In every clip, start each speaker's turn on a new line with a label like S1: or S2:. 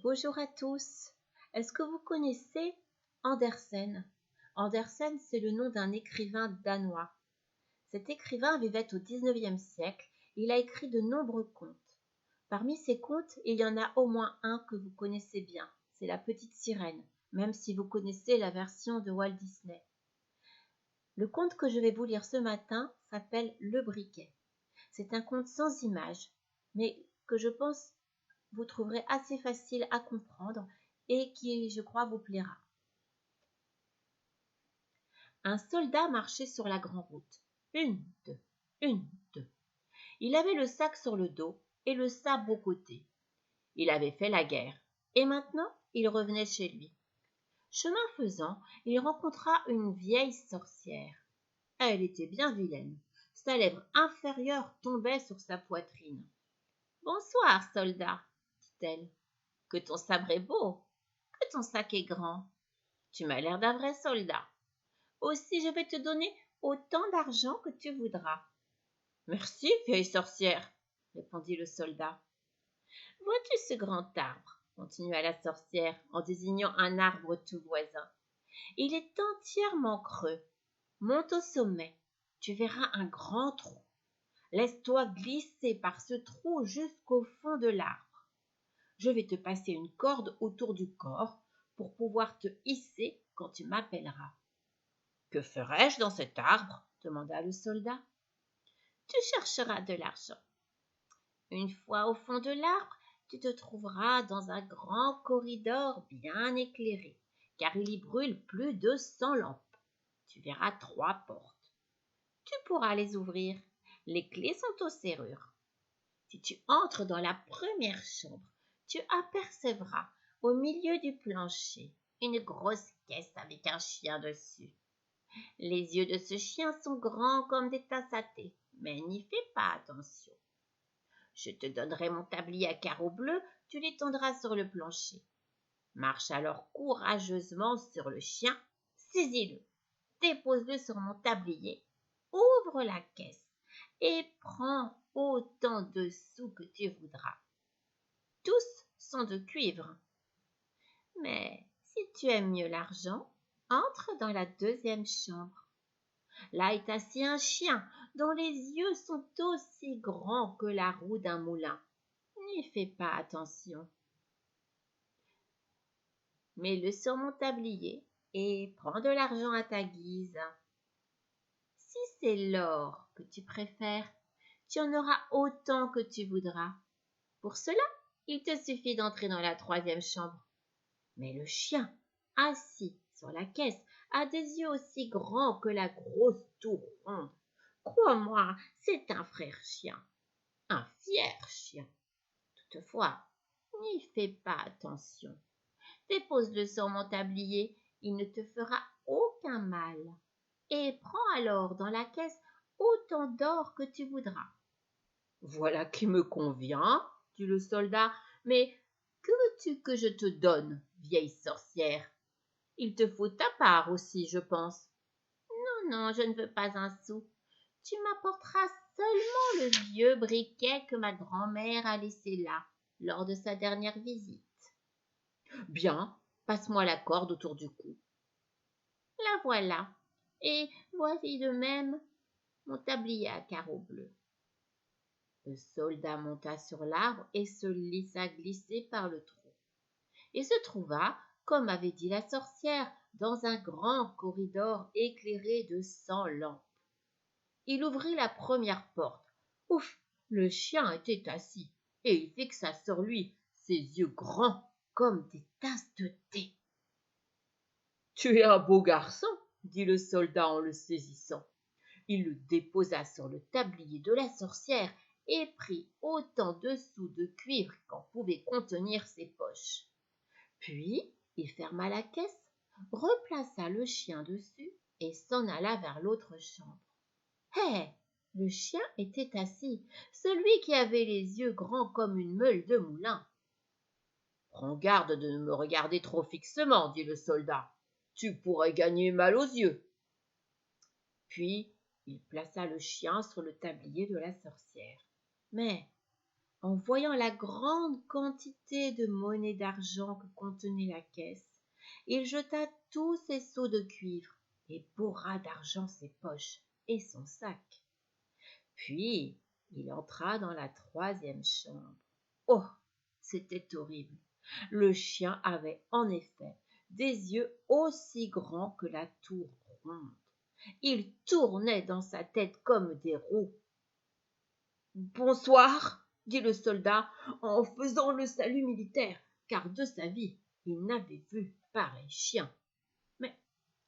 S1: Bonjour à tous. Est-ce que vous connaissez Andersen? Andersen, c'est le nom d'un écrivain danois. Cet écrivain vivait au XIXe siècle. Il a écrit de nombreux contes. Parmi ces contes, il y en a au moins un que vous connaissez bien. C'est La Petite Sirène, même si vous connaissez la version de Walt Disney. Le conte que je vais vous lire ce matin s'appelle Le Briquet. C'est un conte sans images, mais que je pense vous trouverez assez facile à comprendre et qui, je crois, vous plaira. Un soldat marchait sur la grande route. Une, deux. Il avait le sac sur le dos et le sabre au côté. Il avait fait la guerre et maintenant il revenait chez lui. Chemin faisant, il rencontra une vieille sorcière. Elle était bien vilaine. Sa lèvre inférieure tombait sur sa poitrine. « Bonsoir, soldat, dit-elle. Que ton sabre est beau, que ton sac est grand. Tu m'as l'air d'un vrai soldat. Aussi je vais te donner autant d'argent que tu voudras. » Merci, vieille sorcière, répondit le soldat. Vois-tu ce grand arbre, continua la sorcière en désignant un arbre tout voisin. Il est entièrement creux. Monte au sommet, tu verras un grand trou. Laisse-toi glisser par ce trou jusqu'au fond de l'arbre. Je vais te passer une corde autour du corps pour pouvoir te hisser quand tu m'appelleras. « Que ferai-je dans cet arbre ?» demanda le soldat. « Tu chercheras de l'argent. Une fois au fond de l'arbre, tu te trouveras dans un grand corridor bien éclairé, car il y brûle plus de 100 lampes. Tu verras 3 portes. Tu pourras les ouvrir. Les clés sont aux serrures. Si tu entres dans la première chambre, tu apercevras au milieu du plancher une grosse caisse avec un chien dessus. Les yeux de ce chien sont grands comme des tasses à thé, mais n'y fais pas attention. Je te donnerai mon tablier à carreaux bleus, tu l'étendras sur le plancher. Marche alors courageusement sur le chien, saisis-le, dépose-le sur mon tablier, ouvre la caisse et prends autant de sous que tu voudras. Tous sont de cuivre. Mais si tu aimes mieux l'argent, entre dans la deuxième chambre. Là est assis un chien dont les yeux sont aussi grands que la roue d'un moulin. N'y fais pas attention. Mets-le sur mon tablier et prends de l'argent à ta guise. Si c'est l'or que tu préfères, tu en auras autant que tu voudras. Pour cela, il te suffit d'entrer dans la troisième chambre. Mais le chien, assis sur la caisse, a des yeux aussi grands que la grosse tour ronde. Crois-moi, c'est un frère chien, un fier chien. Toutefois, n'y fais pas attention. Dépose-le sur mon tablier, il ne te fera aucun mal. Et prends alors dans la caisse autant d'or que tu voudras. Voilà qui me convient, dit le soldat, mais que veux-tu que je te donne, vieille sorcière? Il te faut ta part aussi, je pense. Non, je ne veux pas un sou. Tu m'apporteras seulement le vieux briquet que ma grand-mère a laissé là, lors de sa dernière visite. Bien, passe-moi la corde autour du cou. La voilà, et voici de même mon tablier à carreaux bleus. Le soldat monta sur l'arbre et se laissa glisser par le trou. Il se trouva, comme avait dit la sorcière, dans un grand corridor éclairé de 100 lampes. Il ouvrit la première porte. Ouf, le chien était assis, et il fixa sur lui ses yeux grands comme des tasses de thé. « Tu es un beau garçon, » dit le soldat en le saisissant. Il le déposa sur le tablier de la sorcière et prit autant de sous de cuivre qu'en pouvaient contenir ses poches. Puis il ferma la caisse, replaça le chien dessus et s'en alla vers l'autre chambre. Hé, le chien était assis, celui qui avait les yeux grands comme une meule de moulin. « Prends garde de ne me regarder trop fixement, dit le soldat. Tu pourrais gagner mal aux yeux. » Puis il plaça le chien sur le tablier de la sorcière. Mais En voyant la grande quantité de monnaie d'argent que contenait la caisse, il jeta tous ses seaux de cuivre et bourra d'argent ses poches et son sac. Puis il entra dans la troisième chambre. Oh, c'était horrible. Le chien avait en effet des yeux aussi grands que la tour ronde. Il tournait dans sa tête comme des roues. Bonsoir, dit le soldat en faisant le salut militaire, car de sa vie il n'avait vu pareil chien. Mais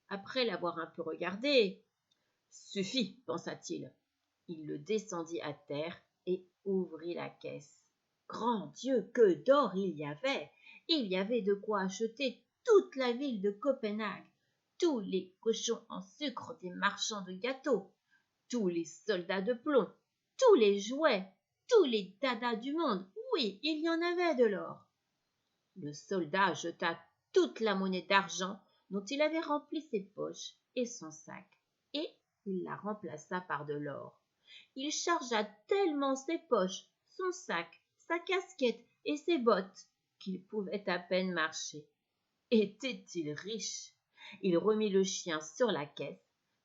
S1: après l'avoir un peu regardé, suffit, pensa-t-il. Il le descendit à terre et ouvrit la caisse. Grand Dieu, que d'or il y avait! Il y avait de quoi acheter toute la ville de Copenhague, tous les cochons en sucre des marchands de gâteaux, tous les soldats de plomb, tous les jouets, tous les dadas du monde. Oui, il y en avait de l'or. Le soldat jeta toute la monnaie d'argent dont il avait rempli ses poches et son sac, et il la remplaça par de l'or. Il chargea tellement ses poches, son sac, sa casquette et ses bottes qu'il pouvait à peine marcher. Était-il riche? Il remit le chien sur la caisse,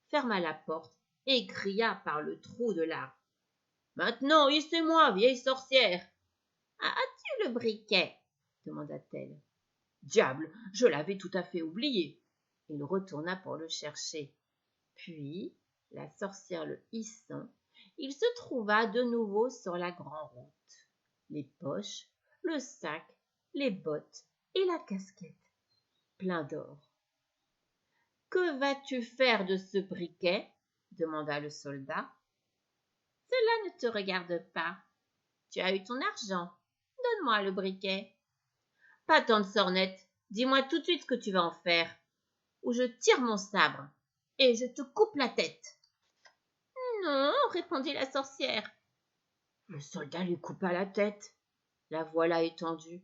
S1: ferma la porte et cria par le trou de l'arbre. « Maintenant, hissez-moi, vieille sorcière !»« Ah, as-tu le briquet ?» demanda-t-elle. « Diable, je l'avais tout à fait oublié. » Il retourna pour le chercher. Puis, la sorcière le hissant, il se trouva de nouveau sur la grande-route. Les poches, le sac, les bottes et la casquette, plein d'or. « Que vas-tu faire de ce briquet ?» demanda le soldat. « Cela ne te regarde pas. Tu as eu ton argent. Donne-moi le briquet. »« Pas tant de sornettes. Dis-moi tout de suite ce que tu vas en faire, ou je tire mon sabre et je te coupe la tête. » « Non, répondit la sorcière. » Le soldat lui coupa la tête. La voilà étendue.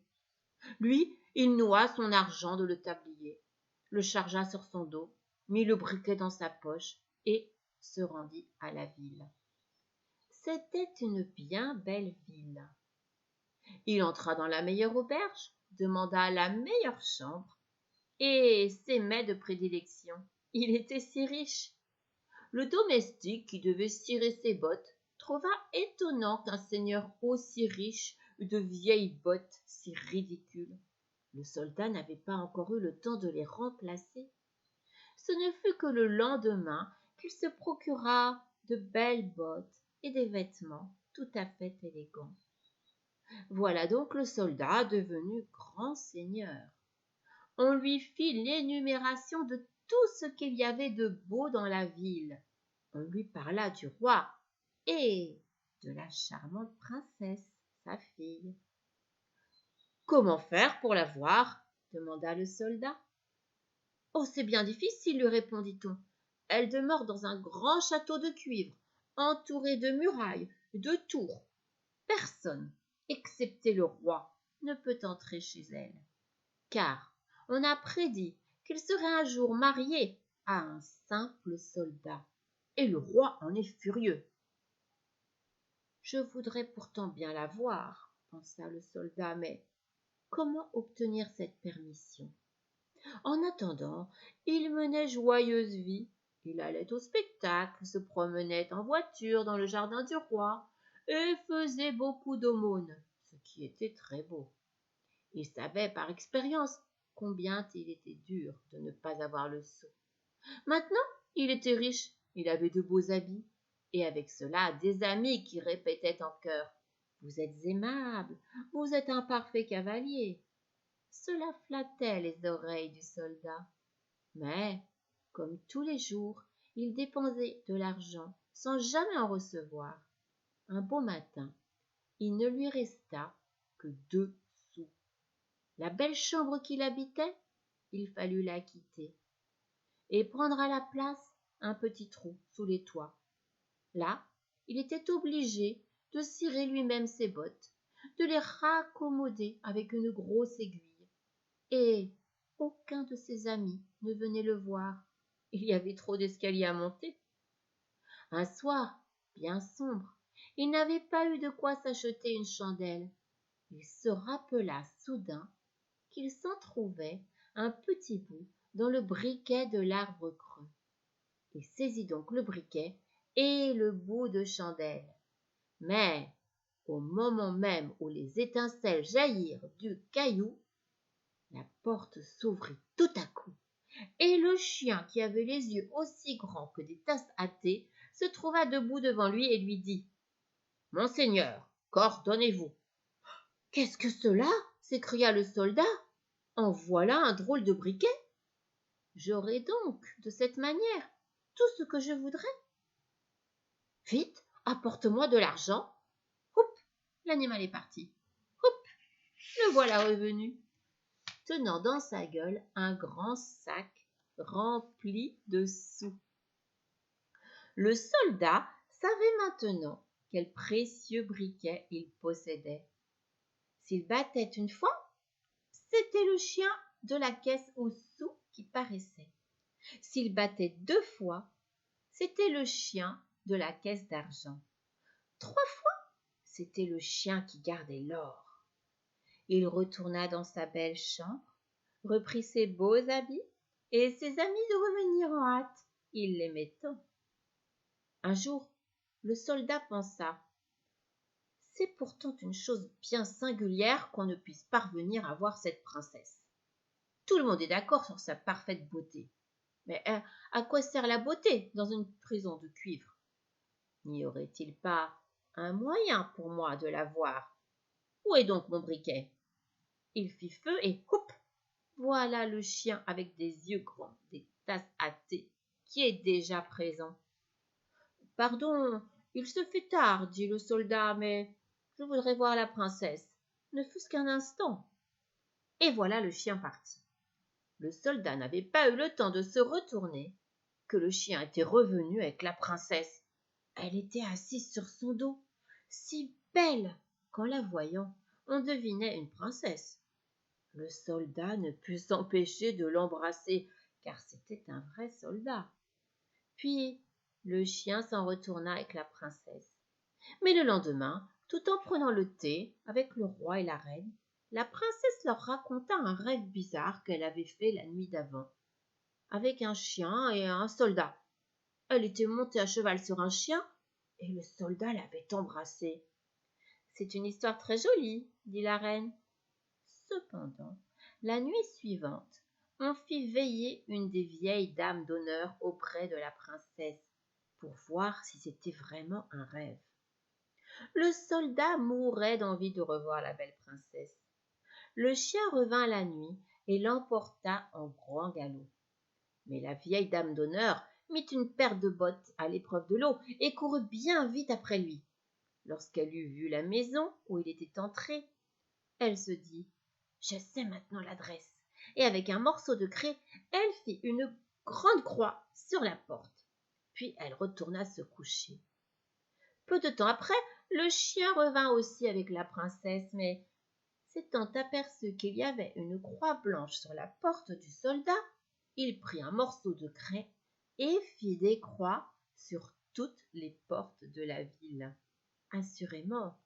S1: Lui, il noua son argent de le tablier, le chargea sur son dos, mit le briquet dans sa poche et se rendit à la ville. C'était une bien belle ville. Il entra dans la meilleure auberge, demanda la meilleure chambre et ses mets de prédilection. Il était si riche. Le domestique qui devait cirer ses bottes trouva étonnant qu'un seigneur aussi riche eût de vieilles bottes si ridicules. Le soldat n'avait pas encore eu le temps de les remplacer. Ce ne fut que le lendemain qu'il se procura de belles bottes et des vêtements tout à fait élégants. Voilà donc le soldat devenu grand seigneur. On lui fit l'énumération de tout ce qu'il y avait de beau dans la ville. On lui parla du roi et de la charmante princesse, sa fille. « Comment faire pour la voir ?» demanda le soldat. « Oh, c'est bien difficile, lui répondit-on. Elle demeure dans un grand château de cuivre, entouré de murailles, de tours. Personne, excepté le roi, ne peut entrer chez elle, car on a prédit qu'il serait un jour marié à un simple soldat, et le roi en est furieux. »« Je voudrais pourtant bien la voir, pensa le soldat, mais comment obtenir cette permission? En attendant, il menait joyeuse vie. Il allait au spectacle, se promenait en voiture dans le jardin du roi et faisait beaucoup d'aumônes, ce qui était très beau. Il savait par expérience combien il était dur de ne pas avoir le sou. Maintenant, il était riche, il avait de beaux habits, et avec cela des amis qui répétaient en chœur « Vous êtes aimable, vous êtes un parfait cavalier ». Cela flattait les oreilles du soldat. Mais, comme tous les jours, il dépensait de l'argent sans jamais en recevoir. Un beau matin, il ne lui resta que 2 sous. La belle chambre qu'il habitait, il fallut la quitter et prendre à la place un petit trou sous les toits. Là, il était obligé de cirer lui-même ses bottes, de les raccommoder avec une grosse aiguille. Et aucun de ses amis ne venait le voir. Il y avait trop d'escaliers à monter. Un soir, bien sombre, Il n'avait pas eu de quoi s'acheter une chandelle. Il se rappela soudain qu'il s'en trouvait un petit bout dans le briquet de l'arbre creux. Il saisit donc le briquet et le bout de chandelle. Mais au moment même où les étincelles jaillirent du caillou, la porte s'ouvrit tout à coup, et le chien, qui avait les yeux aussi grands que des tasses à thé, se trouva debout devant lui et lui dit « Monseigneur, qu'ordonnez-vous » ?»« Qu'est-ce que cela ?» s'écria le soldat. « En voilà un drôle de briquet. J'aurai donc, de cette manière, tout ce que je voudrais. Vite, apporte-moi de l'argent. » Houp, l'animal est parti. Houp, le voilà revenu, tenant dans sa gueule un grand sac rempli de sous. Le soldat savait maintenant quel précieux briquet il possédait. S'il battait une fois, c'était le chien de la caisse aux sous qui paraissait. S'il battait 2 fois, c'était le chien de la caisse d'argent. 3 fois, c'était le chien qui gardait l'or. Il retourna dans sa belle chambre, reprit ses beaux habits et ses amis de revenir en hâte. Il l'aimait tant. Un jour, le soldat pensa « C'est pourtant une chose bien singulière qu'on ne puisse parvenir à voir cette princesse. Tout le monde est d'accord sur sa parfaite beauté. Mais à quoi sert la beauté dans une prison de cuivre? N'y aurait-il pas un moyen pour moi de la voir? Où est donc mon briquet ?» Il fit feu et houp, voilà le chien avec des yeux grands, des tasses à thé, qui est déjà présent. « Pardon, il se fait tard, dit le soldat, mais je voudrais voir la princesse, ne fût-ce qu'un instant. » Et voilà le chien parti. Le soldat n'avait pas eu le temps de se retourner que le chien était revenu avec la princesse. Elle était assise sur son dos, si belle qu'en la voyant, on devinait une princesse. Le soldat ne put s'empêcher de l'embrasser, car c'était un vrai soldat. Puis le chien s'en retourna avec la princesse. Mais le lendemain, tout en prenant le thé avec le roi et la reine, la princesse leur raconta un rêve bizarre qu'elle avait fait la nuit d'avant, avec un chien et un soldat. Elle était montée à cheval sur un chien, et le soldat l'avait embrassée. « C'est une histoire très jolie, dit la reine. Cependant, la nuit suivante, on fit veiller une des vieilles dames d'honneur auprès de la princesse pour voir si c'était vraiment un rêve. Le soldat mourait d'envie de revoir la belle princesse. Le chien revint la nuit et l'emporta en grand galop. Mais la vieille dame d'honneur mit une paire de bottes à l'épreuve de l'eau et courut bien vite après lui. Lorsqu'elle eut vu la maison où il était entré, elle se dit « Je sais maintenant l'adresse » et avec un morceau de craie, elle fit une grande croix sur la porte. Puis elle retourna se coucher. Peu de temps après, le chien revint aussi avec la princesse, mais s'étant aperçu qu'il y avait une croix blanche sur la porte du soldat, il prit un morceau de craie et fit des croix sur toutes les portes de la ville. Assurément,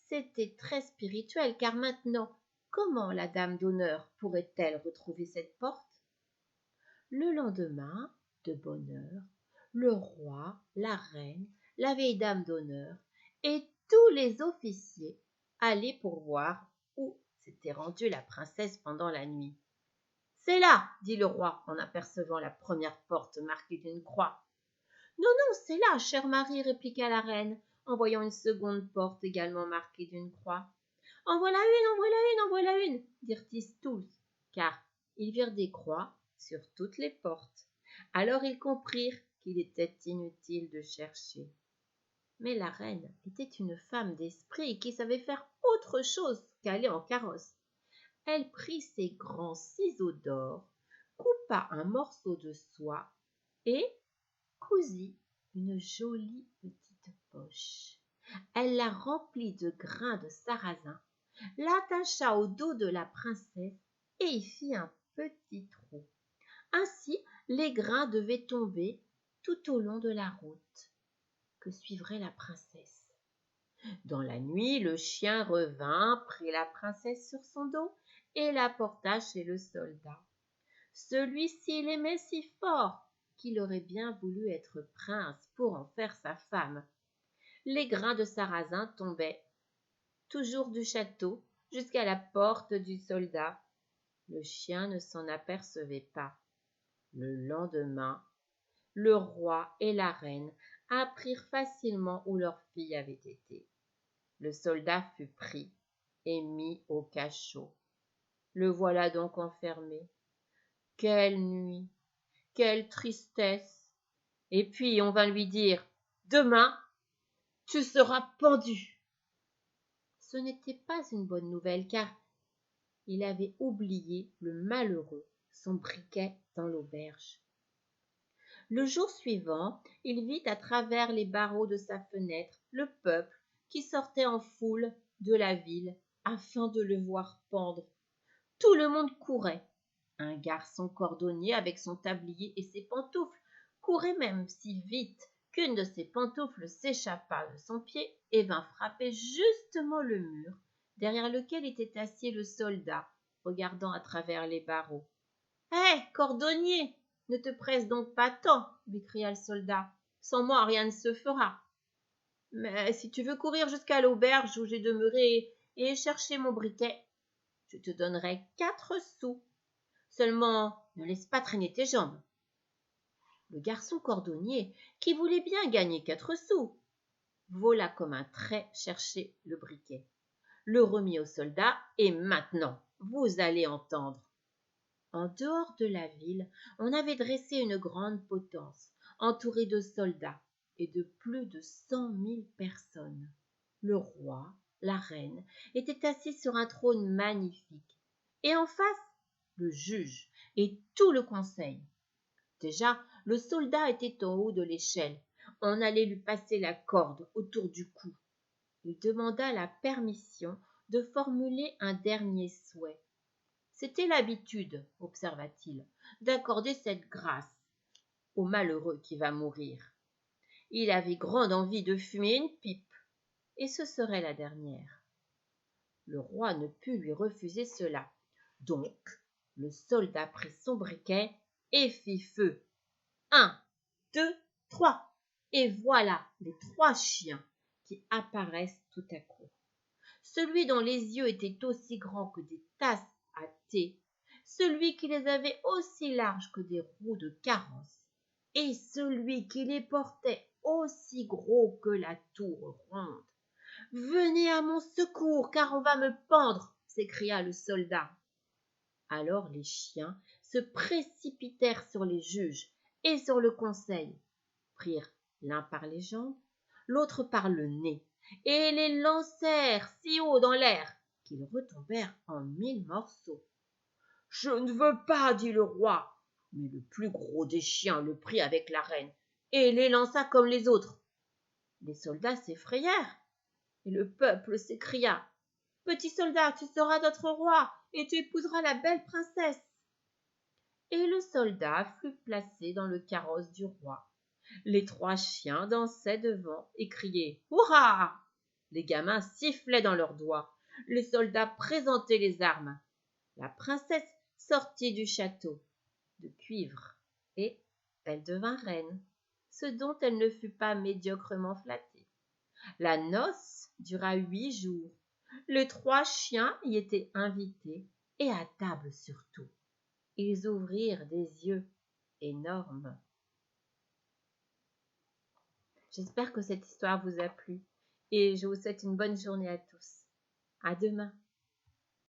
S1: c'était très spirituel, car maintenant, comment la dame d'honneur pourrait-elle retrouver cette porte? Le lendemain, de bonne heure, le roi, la reine, la vieille dame d'honneur et tous les officiers allaient pour voir où s'était rendue la princesse pendant la nuit. « C'est là, dit le roi en apercevant la première porte marquée d'une croix. « Non, non, c'est là, chère Marie, répliqua la reine, en voyant une seconde porte également marquée d'une croix. « En voilà une, en voilà une, en voilà une, dirent-ils tous, car ils virent des croix sur toutes les portes. Alors ils comprirent qu'il était inutile de chercher. Mais la reine était une femme d'esprit qui savait faire autre chose qu'aller en carrosse. Elle prit ses grands ciseaux d'or, coupa un morceau de soie et cousit une jolie petite poche. Elle la remplit de grains de sarrasin, l'attacha au dos de la princesse et y fit un petit trou. Ainsi, les grains devaient tomber tout au long de la route que suivrait la princesse. Dans la nuit, le chien revint, prit la princesse sur son dos et la porta chez le soldat. Celui-ci l'aimait si fort qu'il aurait bien voulu être prince pour en faire sa femme. Les grains de sarrasin tombaient toujours du château jusqu'à la porte du soldat. Le chien ne s'en apercevait pas. Le lendemain, le roi et la reine apprirent facilement où leur fille avait été. Le soldat fut pris et mis au cachot. Le voilà donc enfermé. Quelle nuit, quelle tristesse! Et puis on vint lui dire: demain, tu seras pendu. Ce n'était pas une bonne nouvelle, car il avait oublié le malheureux son briquet dans l'auberge. Le jour suivant, il vit à travers les barreaux de sa fenêtre le peuple qui sortait en foule de la ville afin de le voir pendre. Tout le monde courait. Un garçon cordonnier avec son tablier et ses pantoufles courait même si vite qu'une de ses pantoufles s'échappa de son pied et vint frapper justement le mur derrière lequel était assis le soldat, regardant à travers les barreaux. « Hé, cordonnier, ne te presse donc pas tant, lui cria le soldat. Sans moi, rien ne se fera. Mais si tu veux courir jusqu'à l'auberge où j'ai demeuré et chercher mon briquet, je te donnerai 4 sous. Seulement, ne laisse pas traîner tes jambes. » Le garçon cordonnier, qui voulait bien gagner 4 sous, vola comme un trait chercher le briquet, le remit au soldat et maintenant, vous allez entendre. En dehors de la ville, on avait dressé une grande potence, entourée de soldats et de plus de 100 000 personnes. Le roi, la reine, étaient assis sur un trône magnifique, et en face, le juge et tout le conseil. Déjà, le soldat était en haut de l'échelle. On allait lui passer la corde autour du cou. Il demanda la permission de formuler un dernier souhait. C'était l'habitude, observa-t-il, d'accorder cette grâce au malheureux qui va mourir. Il avait grande envie de fumer une pipe, et ce serait la dernière. Le roi ne put lui refuser cela. Donc, le soldat prit son briquet et fit feu. 1, 2, 3. Et voilà les 3 chiens qui apparaissent tout à coup. Celui dont les yeux étaient aussi grands que des tasses à thé, celui qui les avait aussi larges que des roues de carrosse, et celui qui les portait aussi gros que la tour ronde. « Venez à mon secours, car on va me pendre !» s'écria le soldat. Alors les chiens se précipitèrent sur les juges et sur le conseil, prirent l'un par les jambes, l'autre par le nez, et les lancèrent si haut dans l'air qu'ils retombèrent en 1000 morceaux. « Je ne veux pas, dit le roi, mais le plus gros des chiens le prit avec la reine et les lança comme les autres. Les soldats s'effrayèrent, et le peuple s'écria: « Petit soldat, tu seras notre roi, et tu épouseras la belle princesse. » Et le soldat fut placé dans le carrosse du roi. Les 3 chiens dansaient devant et criaient « Hurrah !» Les gamins sifflaient dans leurs doigts. Les soldats présentaient les armes. La princesse sortit du château de cuivre et elle devint reine, ce dont elle ne fut pas médiocrement flattée. La noce dura 8 jours. Les 3 chiens y étaient invités et à table surtout. Ils ouvrirent des yeux énormes. J'espère que cette histoire vous a plu et je vous souhaite une bonne journée à tous. À demain.